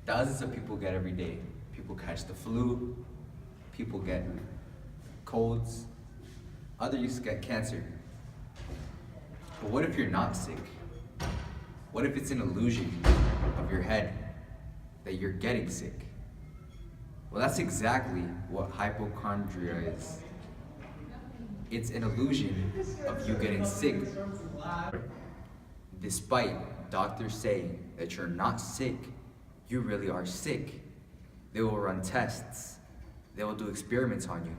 thousands of people get every day. People catch the flu, people get colds, others get cancer. But what if you're not sick? What if it's an illusion of your head that you're getting sick? Well, that's exactly what hypochondria is. It's an illusion of you getting sick. Despite doctors saying that you're not sick, you really are sick. They will run tests. They will do experiments on you.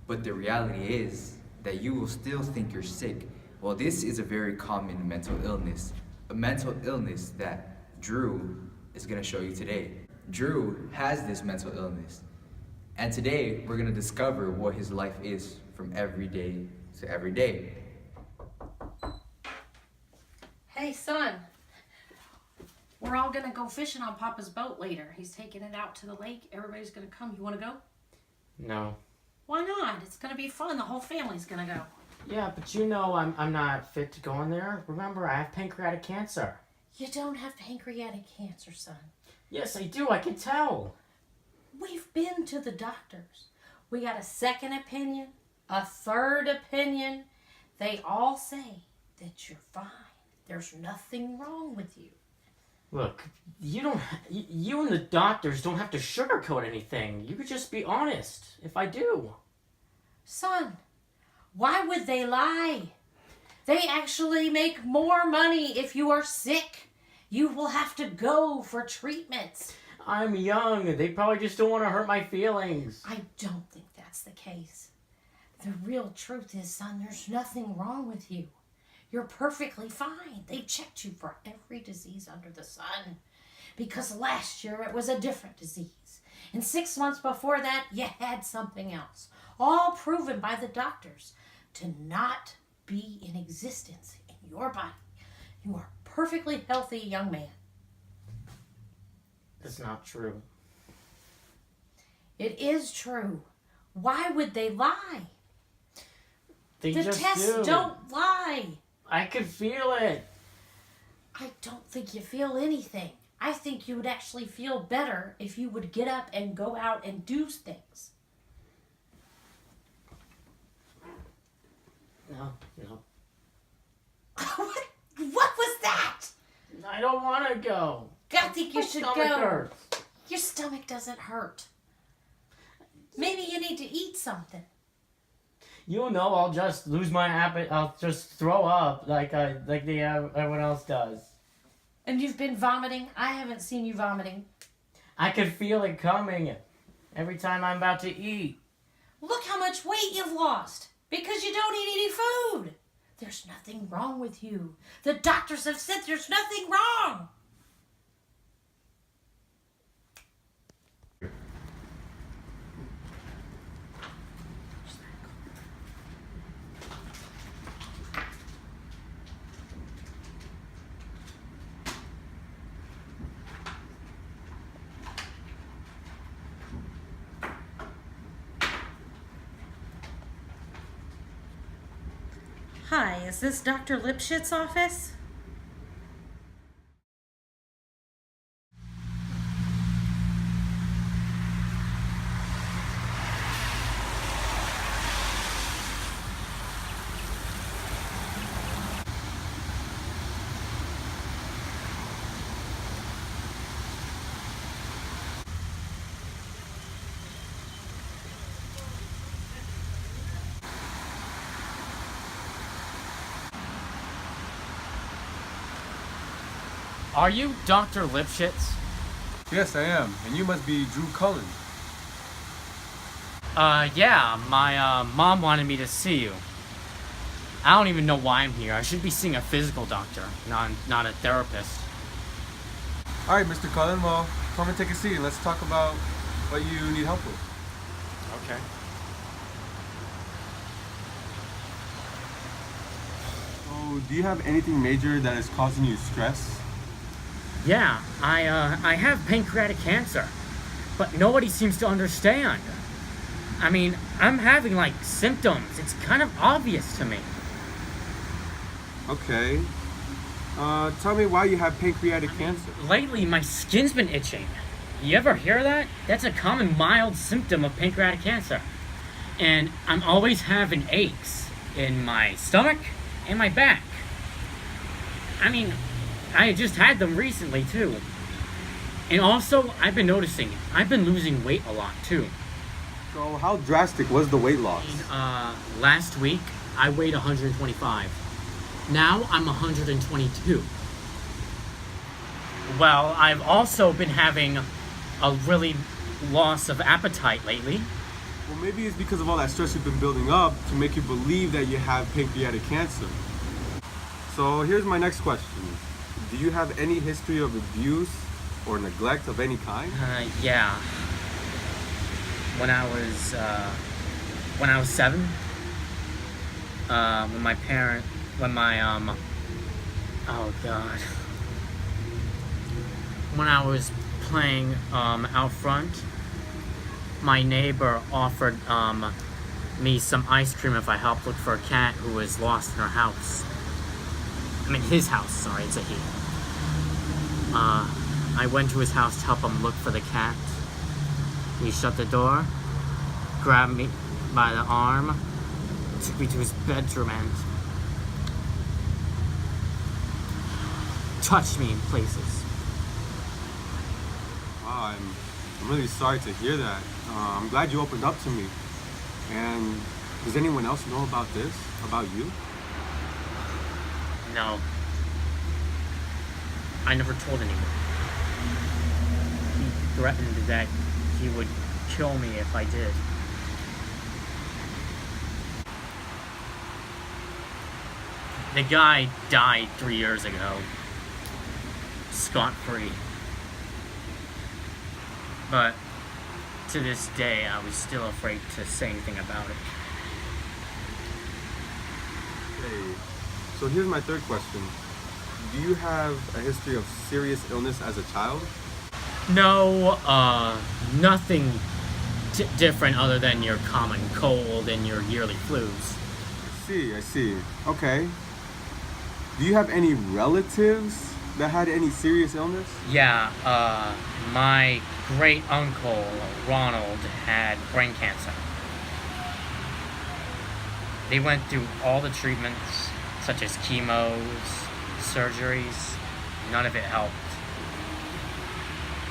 But the reality is that you will still think you're sick. Well, this is a very common mental illness. A mental illness that Drew is gonna show you today. Drew has this mental illness. And today, we're gonna discover what his life is from every day to every day. Hey, son. We're all gonna go fishing on Papa's boat later. He's taking it out to the lake. Everybody's gonna come. You wanna go? No. Why not? It's gonna be fun. The whole family's gonna go. Yeah, but you know I'm not fit to go in there. Remember, I have pancreatic cancer. You don't have pancreatic cancer, son. Yes, I do. I can tell. We've been to the doctors. We got a second opinion, a third opinion. They all say that you're fine. There's nothing wrong with you. Look, you and the doctors don't have to sugarcoat anything. You could just be honest, if I do. Son, why would they lie? They actually make more money if you are sick. You will have to go for treatments. I'm young. They probably just don't want to hurt my feelings. I don't think that's the case. The real truth is, son, there's nothing wrong with you. You're perfectly fine. They checked you for every disease under the sun. Because last year it was a different disease. And 6 months before that, you had something else. All proven by the doctors to not be in existence in your body. You are a perfectly healthy young man. That's not true. It is true. Why would they lie? They The just tests do. don't lie. I can feel it. I don't think you feel anything. I think you would actually feel better if you would get up and go out and do things. No. What was that? I don't want to go. I think you My should stomach go. hurts. Your stomach doesn't hurt. Maybe you need to eat something. You know, I'll just lose my appetite. I'll just throw up like everyone else does. And you've been vomiting? I haven't seen you vomiting. I can feel it coming every time I'm about to eat. Look how much weight you've lost because you don't eat any food. There's nothing wrong with you. The doctors have said there's nothing wrong. Hi, is this Dr. Lipschitz's office? Are you Dr. Lipschitz? Yes, I am. And you must be Drew Cullen. Yeah, my mom wanted me to see you. I don't even know why I'm here. I should be seeing a physical doctor, not a therapist. All right, Mr. Cullen. Well, come and take a seat and let's talk about what you need help with. Okay. So, do you have anything major that is causing you stress? Yeah, I have pancreatic cancer, but nobody seems to understand. I mean, I'm having like symptoms. It's kind of obvious to me. Okay. Tell me why you have pancreatic cancer. Lately, my skin's been itching. You ever hear that? That's a common mild symptom of pancreatic cancer. And I'm always having aches in my stomach and my back. I mean, I just had them recently too. And also, I've been noticing, I've been losing weight a lot too. So how drastic was the weight loss? Last week, I weighed 125. Now I'm 122. Well, I've also been having a really loss of appetite lately. Well, maybe it's because of all that stress you've been building up to make you believe that you have pancreatic cancer. So here's my next question. Do you have any history of abuse or neglect of any kind? Yeah. When I was 7, when I was playing out front, my neighbor offered me some ice cream if I helped look for a cat who was lost in her house. I mean, his house, sorry, it's a he. I went to his house to help him look for the cat. He shut the door, grabbed me by the arm, took me to his bedroom and touched me in places. Wow, I'm really sorry to hear that. I'm glad you opened up to me. And does anyone else know about this? About you? No. I never told anyone. He threatened that he would kill me if I did. The guy died 3 years ago. Scot-free. But to this day, I was still afraid to say anything about it. Hey, so here's my third question. Do you have a history of serious illness as a child? No, nothing different other than your common cold and your yearly flus. I see. Okay. Do you have any relatives that had any serious illness? Yeah, my great uncle Ronald had brain cancer. They went through all the treatments, such as chemos, surgeries. None of it helped.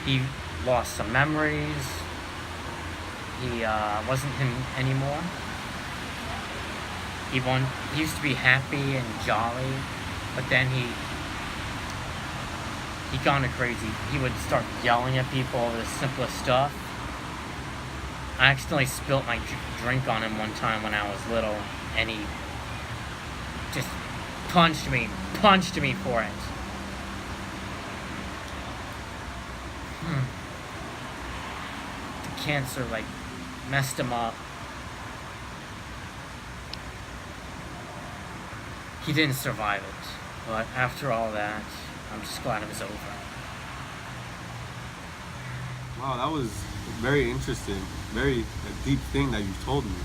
He lost some memories. He wasn't him anymore. He used to be happy and jolly, but then he got crazy. He would start yelling at people over the simplest stuff. I accidentally spilt my drink on him one time when I was little, and he just punched me for it. The cancer, messed him up. He didn't survive it, but after all that, I'm just glad it was over. Wow, that was very interesting. Very deep thing that you told me.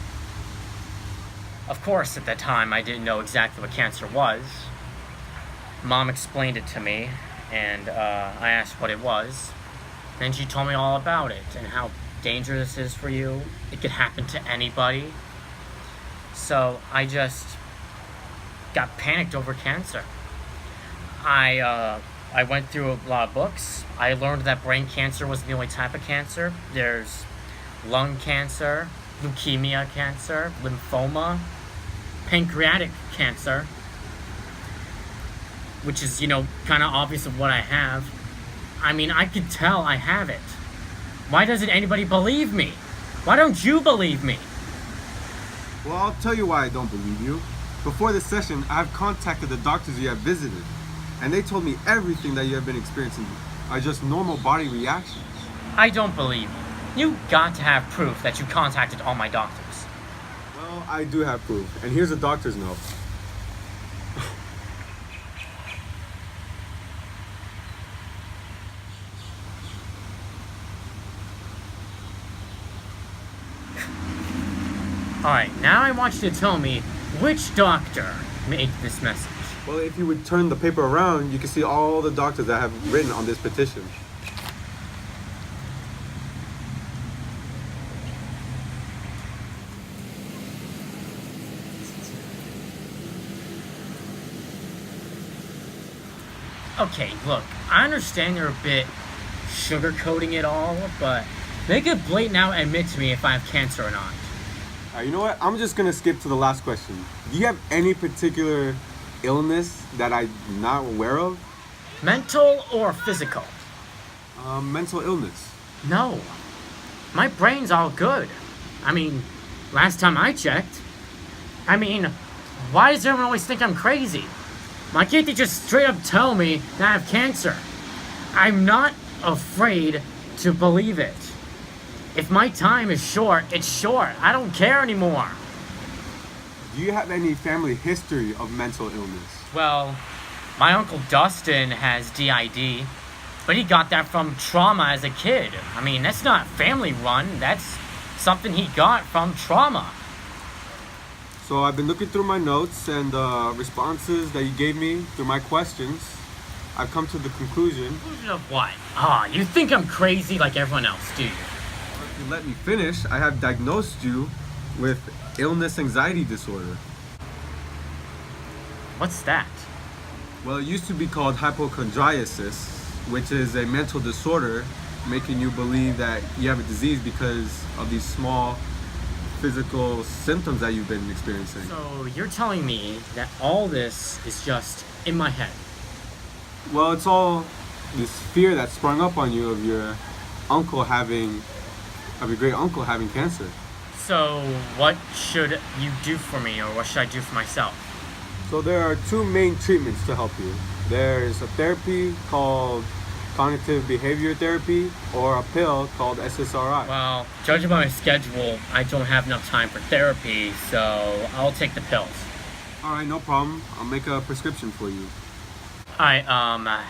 Of course, at that time, I didn't know exactly what cancer was. Mom explained it to me, and I asked what it was. Then she told me all about it and how dangerous it is for you. It could happen to anybody. So I just got panicked over cancer. I went through a lot of books. I learned that brain cancer wasn't the only type of cancer. There's lung cancer, leukemia cancer, lymphoma, pancreatic cancer, which is, kind of obvious of what I have. I mean, I could tell I have it. Why doesn't anybody believe me? Why don't you believe me? Well, I'll tell you why I don't believe you. Before this session, I've contacted the doctors you have visited, and they told me everything that you have been experiencing are just normal body reactions. I don't believe you. You got to have proof that you contacted all my doctors. Well, I do have proof, and here's a doctor's note. Alright, now I want you to tell me which doctor made this message. Well, if you would turn the paper around, you can see all the doctors that have written on this petition. Okay, look, I understand you're a bit sugarcoating it all, but make it blatant out and admit to me if I have cancer or not. You know what? I'm just gonna skip to the last question. Do you have any particular illness that I'm not aware of? Mental or physical? Mental illness. No. My brain's all good. I mean, last time I checked. I mean, why does everyone always think I'm crazy? Why can't they just straight up tell me that I have cancer? I'm not afraid to believe it. If my time is short, it's short. I don't care anymore. Do you have any family history of mental illness? Well, my Uncle Dustin has DID, but he got that from trauma as a kid. I mean, that's not family run. That's something he got from trauma. So I've been looking through my notes and responses that you gave me through my questions. I've come to the conclusion. Conclusion of what? You think I'm crazy like everyone else, do you? If you let me finish, I have diagnosed you with illness anxiety disorder. What's that? Well, it used to be called hypochondriasis, which is a mental disorder making you believe that you have a disease because of these small physical symptoms that you've been experiencing. So you're telling me that all this is just in my head? Well, it's all this fear that sprung up on you of your great uncle having cancer. So what should you do for me, or what should I do for myself? So there are two main treatments to help you. There's a therapy called cognitive behavior therapy or a pill called SSRI. Well, judging by my schedule, I don't have enough time for therapy, so I'll take the pills. All right, no problem. I'll make a prescription for you. Alright,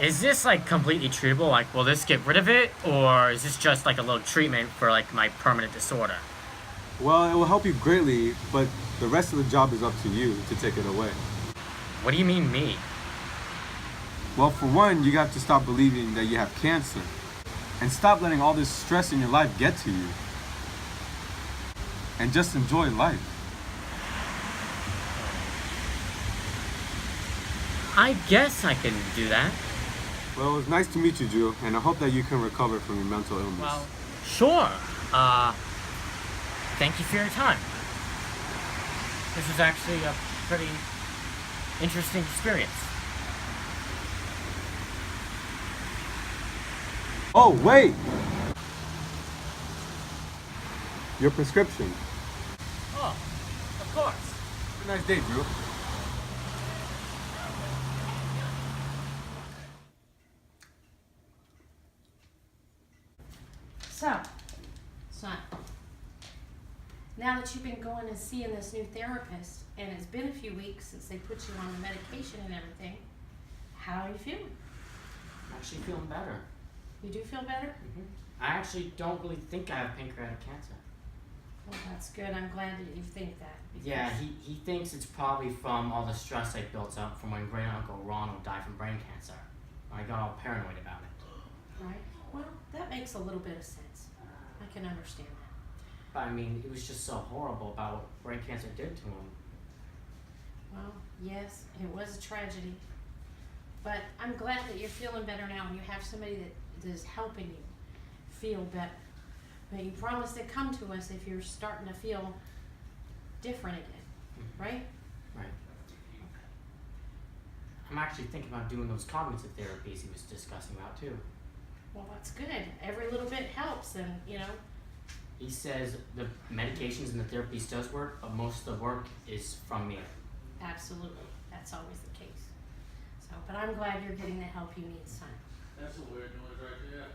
is this like completely treatable? Like, will this get rid of it, or is this just like a little treatment for like my permanent disorder? Well, it will help you greatly, but the rest of the job is up to you to take it away. What do you mean, me? Well, for one, you have to stop believing that you have cancer and stop letting all this stress in your life get to you. And just enjoy life. I guess I can do that. Well, it was nice to meet you, Drew, and I hope that you can recover from your mental illness. Well, sure. Thank you for your time. This was actually a pretty interesting experience. Oh, wait! Your prescription. Oh, of course. Have a nice day, Drew. So, son, now that you've been going and seeing this new therapist, and it's been a few weeks since they put you on the medication and everything, how are you feeling? I'm actually feeling better. You do feel better? I actually don't really think I have pancreatic cancer. Well, that's good. I'm glad that you think that. Yeah, he thinks it's probably from all the stress I built up from when great uncle Ronald died from brain cancer. I got all paranoid about it. Right. Well, that makes a little bit of sense. I can understand that. But I mean, it was just so horrible about what brain cancer did to him. Well, yes, it was a tragedy. But I'm glad that you're feeling better now and you have somebody that is helping you feel better. But you promised to come to us if you're starting to feel different again, right? Right. I'm actually thinking about doing those cognitive therapies he was discussing about too. Well, that's good. Every little bit helps, and He says the medications and the therapies does work, but most of the work is from me. absolutely, that's always the case. So, but I'm glad you're getting the help you need, son. That's a weird noise right there.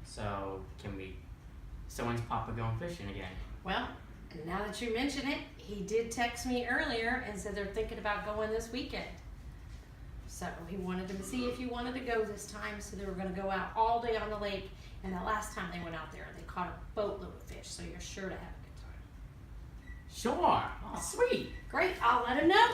So when's Papa going fishing again? Well, now that you mention it, he did text me earlier and said they're thinking about going this weekend. So he wanted to see if you wanted to go this time, so they were going to go out all day on the lake. And the last time they went out there, they caught a boatload of fish, so you're sure to have a good time. Sure. Oh, sweet. Great, I'll let him know.